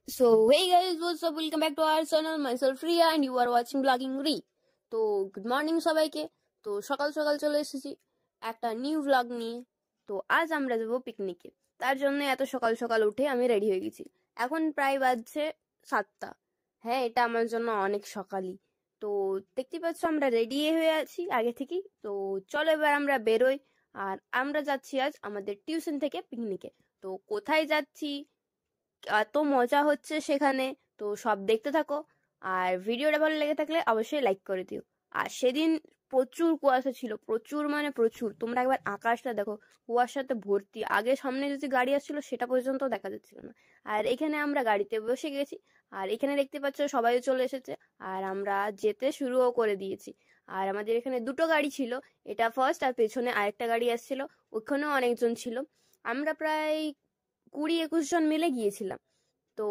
So hey guys, what's up? Welcome back to our channel. Myself Riya and you are watching Vlogging Ri. তো good morning সবাইকে। তো সকাল সকাল চলে এসেছি একটা নিউ ভ্লগ নিয়ে। তো আজ আমরা যাবো পিকনিকে। তার জন্য এত সকাল সকাল উঠে আমি রেডি হয়ে গেছি। এখন প্রায় বাজছে 7টা। হ্যাঁ, এটা আমার জন্য অনেক সকালই। তো দেখতে পাচ্ছ আমরা রেডি হয়ে আছি আগে থেকেই। তো চলো এবার আমরা বেরোই। আর আমরা যাচ্ছি আজ আমাদের টিউশন থেকে পিকনিকে। তো কোথায় যাচ্ছি, এত মজা হচ্ছে সেখানে, তো সব দেখতে থাকো। আর ভিডিওটা ভালো লেগে থাকলে অবশ্যই লাইক করে দিও। আর সেদিন প্রচুর কুয়াশা ছিল, প্রচুর মানে প্রচুর। তোমরা একবার আকাশটা দেখো, কুয়াশাতে ভর্তি। আগে সামনে যদি গাড়ি আসছিল সেটা পর্যন্ত দেখা যাচ্ছিল না। আর এখানে আমরা গাড়িতে বসে গেছি। আর এখানে দেখতে পাচ্ছ সবাই চলে এসেছে। আর আমরা যেতে শুরুও করে দিয়েছি। আর আমাদের এখানে দুটো গাড়ি ছিল, এটা ফার্স্ট, আর পেছনে আরেকটা গাড়ি আসছিল, ওখানেও অনেকজন ছিল। আমরা প্রায় 20-21 জন মিলে গিয়েছিলাম। তো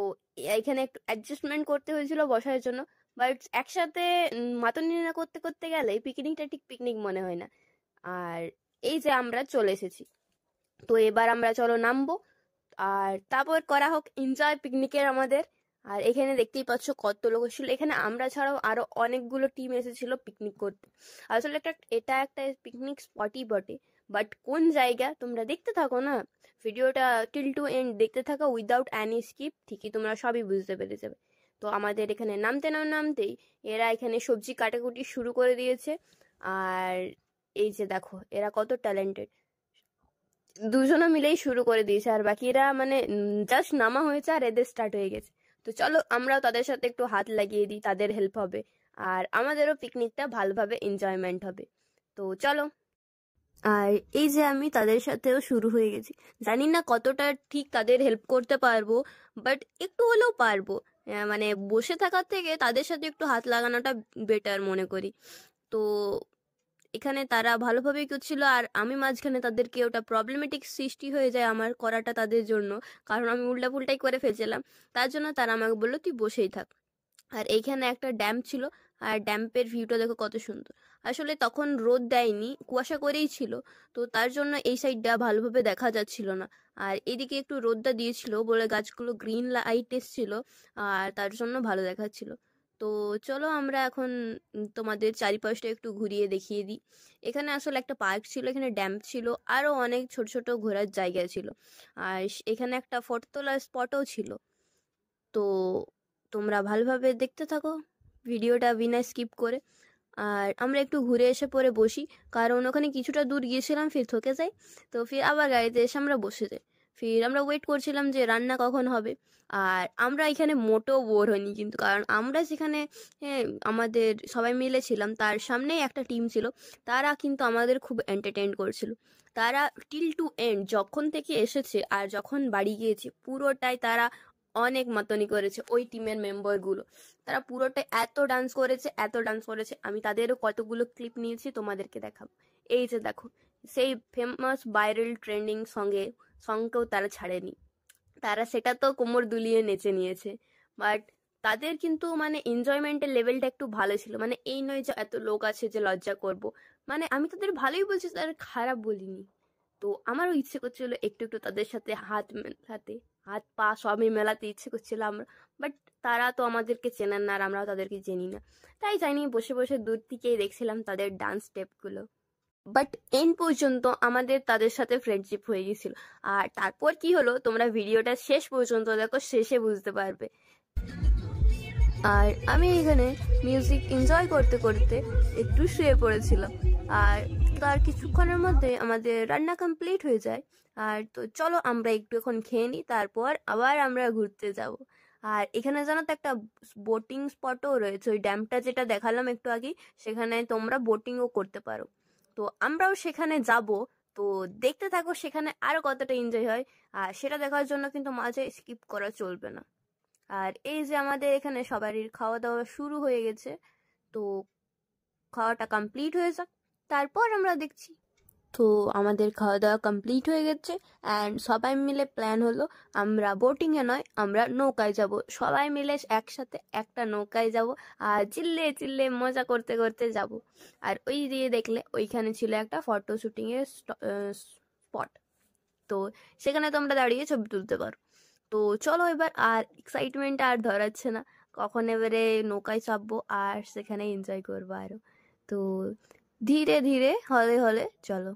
এখানে একটু অ্যাডজাস্টমেন্ট করতে হয়েছিল বসার জন্য। বাট একসাথে মাতনি না করতে করতে গেলে পিকনিকটা ঠিক পিকনিক মনে হয় না। আর এই যে আমরা চলে এসেছি, তো এবার আমরা চলো নামবো। আর তারপর করা হোক এনজয় পিকনিকের আমাদের। আর এখানে দেখতেই পাচ্ছ কত লোক ছিল। এখানে আমরা ছাড়াও আরো অনেকগুলো টিম এসেছিল পিকনিক করতে। আসলে এটা একটা পিকনিক স্পটই বটে, বাট কোন জায়গা তোমরা দেখতে থাকো না, ভিডিওটা টিল টু এন্ড দেখতে থাকো উইদাউট অ্যানি স্কিপ, ঠিকই তোমরা সবই বুঝতে পেরে যাবে। তো আমাদের এখানে নামতেই এরা এখানে সবজি কাটাকুটি শুরু করে দিয়েছে। আর এই যে দেখো এরা কত ট্যালেন্টেড, দুজনে মিলেই শুরু করে দিয়েছে। আর বাকিরা মানে জাস্ট নামা হয়েছে আর এদের স্টার্ট হয়ে গেছে। তো চলো আমরাও তাদের সাথে একটু হাত লাগিয়ে দিই, তাদের হেল্প হবে আর আমাদেরও পিকনিকটা ভালোভাবে এনজয়মেন্ট হবে। তো চলো। আর এই যে আমি তাদের সাথেও শুরু হয়ে গেছি। জানি না কতটা ঠিক তাদের হেল্প করতে পারবো, বাট একটু হলেও পারবো। মানে বসে থাকার থেকে তাদের সাথে একটু হাত লাগানোটা বেটার মনে করি। তো এখানে তারা ভালোভাবেই করছিল, আর আমি মাঝখানে তাদেরকে ওটা প্রবলেমেটিক সৃষ্টি হয়ে যায় আমার করাটা তাদের জন্য, কারণ আমি উল্টাপুল্টাই করে ফেলছিলাম। তার জন্য তারা আমাকে বললো তুই বসেই থাক। আর এইখানে একটা ড্যাম ছিল, আর ড্যাম্পের ভিউটা দেখো কত সুন্দর। আসলে তখন রোদ দেয়নি, কুয়াশা করেই ছিল, তো তার জন্য এই সাইডটা ভালোভাবে দেখা যাচ্ছিল না। আর এদিকে একটু রোদটা দিয়েছিল বলে গাছগুলো গ্রিন লাইট এসছিল, আর তার জন্য ভালো দেখাচ্ছিল। তো চলো আমরা এখন তোমাদের চারিপাশটা একটু ঘুরিয়ে দেখিয়ে দিই। এখানে আসলে একটা পার্ক ছিল, এখানে ড্যাম ছিল, আরও অনেক ছোট ছোট ঘোরার জায়গা ছিল। আর এখানে একটা ফটো তোলার স্পটও ছিল। তো তোমরা ভালোভাবে দেখতে থাকো ভিডিওটা বিনা স্কিপ করে। আর আমরা একটু ঘুরে এসে পরে বসি, কারণ ওখানে কিছুটা দূর গিয়েছিলাম, ফির থকে যাই। তো ফির আবার গাড়িতে এসে আমরা বসে যাই। ফির আমরা ওয়েট করছিলাম যে রান্না কখন হবে। আর আমরা এখানে মোটেও বোর হইনি কিন্তু, কারণ আমরা যেখানে আমাদের সবাই মিলে ছিলাম তার সামনেই একটা টিম ছিল, তারা কিন্তু আমাদের খুব এন্টারটেইন করছিল। তারা টিল টু এন্ড যখন থেকে এসেছে আর যখন বাড়ি গিয়েছে পুরোটাই তারা অনেক মাতনি করেছে। ওই টিমের মেম্বারগুলো তারা পুরোটা এত ডান্স করেছে, এত ডান্স করেছে। আমি তাদেরও কতগুলো ক্লিপ নিয়েছি, তোমাদেরকে দেখাবো। এই যে দেখো, সেই ফেমাস ভাইরাল ট্রেন্ডিং সংকেও তারা ছাড়েনি। তারা সেটা তো কোমর দুলিয়ে নেচে নিয়েছে। বাট তাদের কিন্তু মানে এনজয়মেন্টের লেভেলটা একটু ভালো ছিল। মানে এই নয় যে এত লোক আছে যে লজ্জা করব, মানে আমি তাদের ভালোই বলছি, তাদের খারাপ বলিনি। তো আমারও ইচ্ছে করছিল একটু একটু তাদের সাথে হাত মেলাতে, হাত পা সবই মেলাতে ইচ্ছে করছিল আমরা। বাট তারা তো আমাদেরকে চেনেন না আর আমরাও তাদেরকে চিনি না, তাই জানি বসে বসে দূর থেকেই দেখছিলাম তাদের ডান্স স্টেপগুলো। বাট এন্ড পর্যন্ত আমাদের তাদের সাথে ফ্রেন্ডশিপ হয়ে গেছিল। আর তারপর কি হলো তোমরা ভিডিওটা শেষ পর্যন্ত দেখো, শেষে বুঝতে পারবে। আর আমি এখানে মিউজিক এনজয় করতে করতে একটু শুয়ে পড়েছিলাম। আর তার কিছুক্ষণের মধ্যে আমাদের রান্না কমপ্লিট হয়ে যায়। আর তো চলো আমরা একটু এখন খেয়ে নিই, তারপর আবার আমরা ঘুরতে যাব। আর এখানে জানো তো একটা বোটিং স্পটও রয়েছে, ওই ড্যামটা যেটা দেখালাম একটু আগে, সেখানে তোমরা বোটিংও করতে পারো। তো আমরাও সেখানে যাব। তো দেখতে থাকো সেখানে আরো কতটা এনজয় হয়। আর সেটা দেখার জন্য কিন্তু মাঝে স্কিপ করা চলবে না। আর এই যে আমাদের এখানে সবারই খাওয়া দাওয়া শুরু হয়ে গেছে। তো খাওয়াটা কমপ্লিট হয়ে যাক, তারপর আমরা দেখছি। তো আমাদের খাওয়া দাওয়া কমপ্লিট হয়ে গেছে, অ্যান্ড সবাই মিলে প্ল্যান হলো আমরা বোটিংয়ে নয়, আমরা নৌকায় যাব। সবাই মিলে একসাথে একটা নৌকায় যাব, আর চিল্লে চিল্লে মজা করতে করতে যাব। আর ওই দিয়ে দেখলে ওইখানে ছিল একটা ফটো শুটিংয়ের স্পট, তো সেখানে তোমরা দাঁড়িয়ে ছবি তুলতে পারো। তো চলো এবার আর এক্সাইটমেন্ট আর ধরাচ্ছে না, কখন এবারে নৌকায় চাপবো আর সেখানে এনজয় করবো আরো। তো ধীরে ধীরে হলে হলে চলো।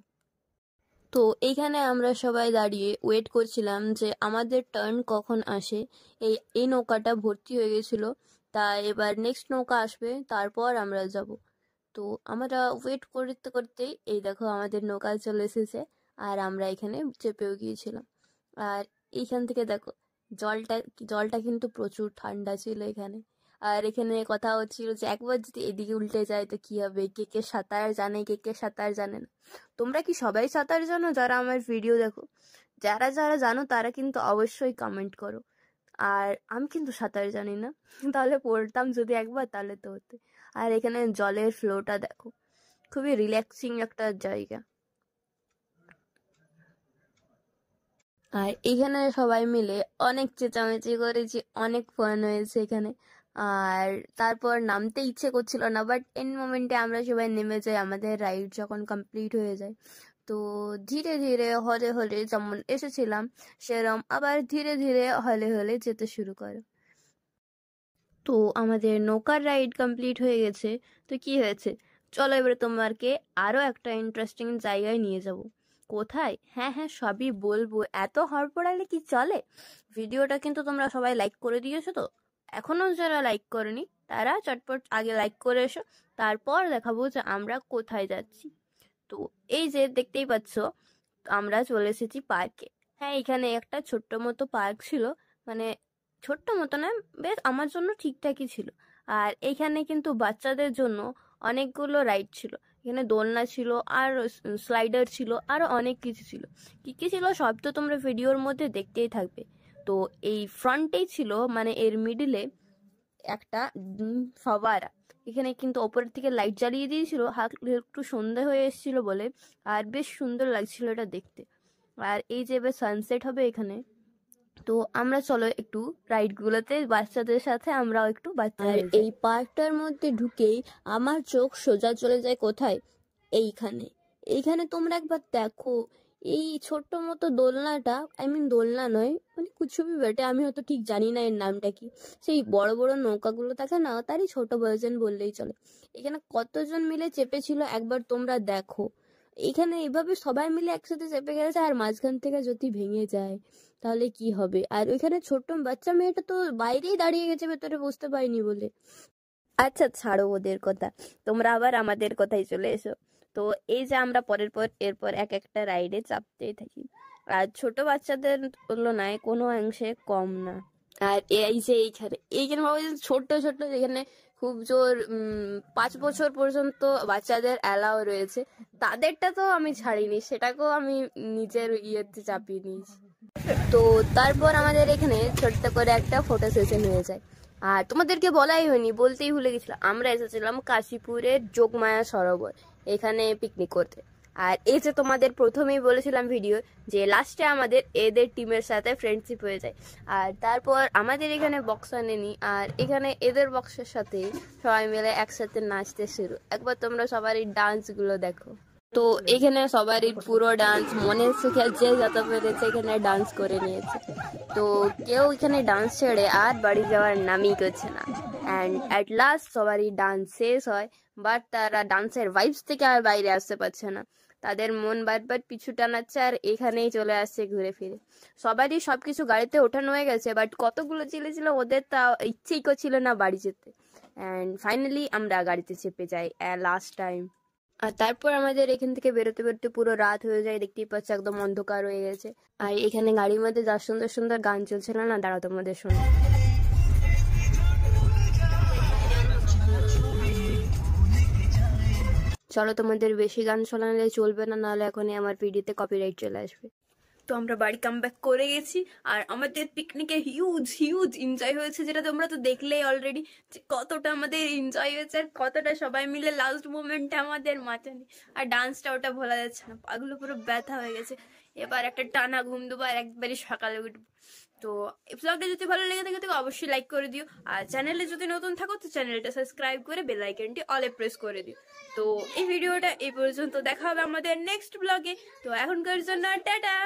তো এইখানে আমরা সবাই দাঁড়িয়ে ওয়েট করছিলাম যে আমাদের টার্ন কখন আসে। এই নৌকাটা ভর্তি হয়ে গেছিল, তা এবার নেক্সট নৌকা আসবে, তারপর আমরা যাব। তো আমরা ওয়েট করতে করতেই এই দেখো আমাদের নৌকা চলে এসেছে, আর আমরা এখানে চেপেও গিয়েছিলাম। আর এইখান থেকে দেখো জলটা জলটা কিন্তু প্রচুর ঠান্ডা ছিল এখানে। আর এখানে কথা হচ্ছিল যে একবার যদি এদিকে উল্টে যায় তো কি হবে, কে কে সাঁতার জানে কে কে সাঁতার জানে না। তোমরা কি সবাই সাঁতার জানো যারা আমার ভিডিও দেখো? যারা যারা জানো তারা কিন্তু অবশ্যই কমেন্ট করো। আর আমি কিন্তু সাঁতার জানি না, তাহলে পড়তাম যদি একবার তাহলে তো হতে। আর এখানে জলের ফ্লোটা দেখো, খুবই রিল্যাক্সিং একটা জায়গা। আর এখানে সবাই মিলে অনেক চেঁচামেচি করেছি, অনেক ফান হয়েছে এখানে। আর তারপর নামতে ইচ্ছে করছিল না, বাট এন মোমেন্টে আমরা সবাই নেমে যাই আমাদের রাইড যখন কমপ্লিট হয়ে যায়। তো ধীরে ধীরে হলে হলে যেমন এসেছিলাম সেরম আবার ধীরে ধীরে হলে হলে যেতে শুরু করে। তো আমাদের নৌকার রাইড কমপ্লিট হয়ে গেছে। তো কি হয়েছে, চলো এবারে তোমাকে আরো একটা ইন্টারেস্টিং জায়গায় নিয়ে যাব। কোথায়? হ্যাঁ হ্যাঁ সবই বলবো, এত হড়পড়ালে কি চলে? ভিডিওটা কিন্তু তোমরা সবাই লাইক করে দিয়েছো তো? এখনো যারা লাইক করেনি তারা চটপট আগে লাইক করে এসো, তারপর দেখাবো যে আমরা কোথায় যাচ্ছি। তো এই যে দেখতেই পাচ্ছ আমরা চলে এসেছি পার্কে। হ্যাঁ এখানে একটা ছোট্ট মতো পার্ক ছিল, মানে ছোট্ট মতো না, বেশ আমার জন্য ঠিকঠাকই ছিল। আর এইখানে কিন্তু বাচ্চাদের জন্য অনেকগুলো রাইড ছিল, এখানে দোলনা ছিল আর স্লাইডার ছিল আরো অনেক কিছু ছিল। কি কি ছিল সব তো তোমরা ভিডিওর মধ্যে দেখতেই থাকবে। তো এই ফ্রন্টেই ছিল, মানে এর মিডিলে একটা ফবারা। এখানে কিন্তু ওপরের থেকে লাইট জ্বালিয়ে দিয়েছিল, একটু সন্ধ্যা হয়ে এসেছিল বলে, আর বেশ সুন্দর লাগছিল এটা দেখতে। আর এই যে এবার সানসেট হবে এখানে। তো আমরা চলো একটু রাইড গুলোতে বাচ্চাদের সাথে আমরাও একটু বাচ্চা। আর এই পার্কটার মধ্যে ঢুকেই আমার চোখ সোজা চলে যায় কোথায়, এইখানে। এইখানে তোমরা একবার দেখো এই ছোট্ট মতো দোলনাটা, আই মিন দোলনা নয়, মানে কুছুবি বেটে, আমি হয়তো ঠিক জানি না এর নামটা কি। সেই বড় বড় নৌকাগুলো থাকে না, তারই ছোট ভার্জন বললেই চলে। এখানে কতজন মিলে চেপেছিল একবার তোমরা দেখো। এখানে এভাবে সবাই মিলে একসাথে চেপে গেছে, আর মাঝখান থেকে যদি ভেঙে যায় তাহলে কি হবে। আর ওইখানে ছোট্ট বাচ্চা মেয়েটা তো বাইরেই দাঁড়িয়ে গেছে, ভেতরে বুঝতে পারিনি বলে। আচ্ছা ছাড়ো ওদের কথা, তোমরা আবার আমাদের কথাই চলে এসো। তো এই যে আমরা পরের পর এরপর এক একটা রাইডে চাপতেই থাকি, আর ছোট বাচ্চাদের তুলনায় কোনো অংশে কম না। আর এই যে এইখানে বাবা ছোট্ট ছোট্ট, যেখানে খুব জোর 5 বছর পর্যন্ত বাচ্চাদের অ্যালাও রয়েছে, তাদেরটা তো আমি ছাড়িনি, সেটাকেও আমি নিজের ইয়েতে চাপিয়ে নিয়েছি। তো তারপর আমাদের এখানে ছোট্ট করে একটা ফটো সেশন হয়ে যায়। আর তোমাদেরকে বলাই হয়নি, বলতেই ভুলে গেছিলাম, আমরা এসেছিলাম কাশীপুরের যোগমায়া সরোবর এখানে পিকনিক করতে। আর এই যে তোমাদের প্রথমেই বলেছিলাম ভিডিও যে লাস্টে আমাদের এদের টিমের সাথে ফ্রেন্ডশিপ হয়ে যায়। আর তারপর আমাদের এখানে বক্স আনেনি, আর এখানে এদের বক্সের সাথে সবাই মিলে একসাথে নাচতে শুরু। একবার তোমরা সবারই ডান্সগুলো দেখো। তো এখানে সবারই পুরো ডান্স মনের সুখে যে যত পেরেছে এখানে ডান্স করে নিয়েছে। তো কেউ এখানে ডান্স ছেড়ে আর বাড়ি যাওয়ার নামই করছে না। অ্যান্ড অ্যাট লাস্ট সবারই ডান্স শেষ হয়, বাট তারা ডান্সের ভাইবস থেকে আর বাইরে আসতে পারছে না। তাদের মন বারবার পিছু টানাচ্ছে আর এখানেই চলে আসছে ঘুরে ফিরে। সবারই সবকিছু গাড়িতে ওঠানো হয়ে গেছে, বাট কতগুলো ছেলে ছিল ওদের তা ইচ্ছেই করছিল না বাড়ি যেতে। অ্যান্ড ফাইনালি আমরা গাড়িতে চেপে যাই লাস্ট টাইম। আর তারপর আমাদের এখান থেকে বেরোতে বেরোতে পুরো রাত হয়ে যায়, দেখতেই পাচ্ছি একদম অন্ধকার হয়ে গেছে। আর এখানে গাড়ির মধ্যে যা সুন্দর সুন্দর গান চলছিল না, দাঁড়াও তোমাদের শুনে। চলো তোমাদের বেশি গান শোনালে চলবে না, নাহলে এখনই আমার ভিডিওতে কপিরাইট চলে আসবে। তো আমরা বাড়ি কাম ব্যাক করে গেছি, আর আমাদের পিকনিকে হিউজ হিউজ এনজয় হয়েছে, যেটা তোমরা তো দেখলেই অলরেডি যে কতটা আমাদের এনজয় হয়েছে আর কতটা সবাই মিলে লাস্ট মোমেন্টে আমাদের মাচানি। আর ডান্সটা ওটা ভোলা যাচ্ছে না, পাগুলো পুরো ব্যথা হয়ে গেছে। এবার একটা টানা ঘুম দেবো আর একবারই সকালে উঠবো। তো এই ব্লগটা যদি ভালো লেগে থাকে তো অবশ্যই লাইক করে দিও, আর চ্যানেলে যদি নতুন থাকো তো চ্যানেলটা সাবস্ক্রাইব করে বেল আইকনটি অলে প্রেস করে দিও। তো এই ভিডিওটা এই পর্যন্ত, দেখা হবে আমাদের নেক্সট ব্লগে। তো এখনকার জন্য টাটা।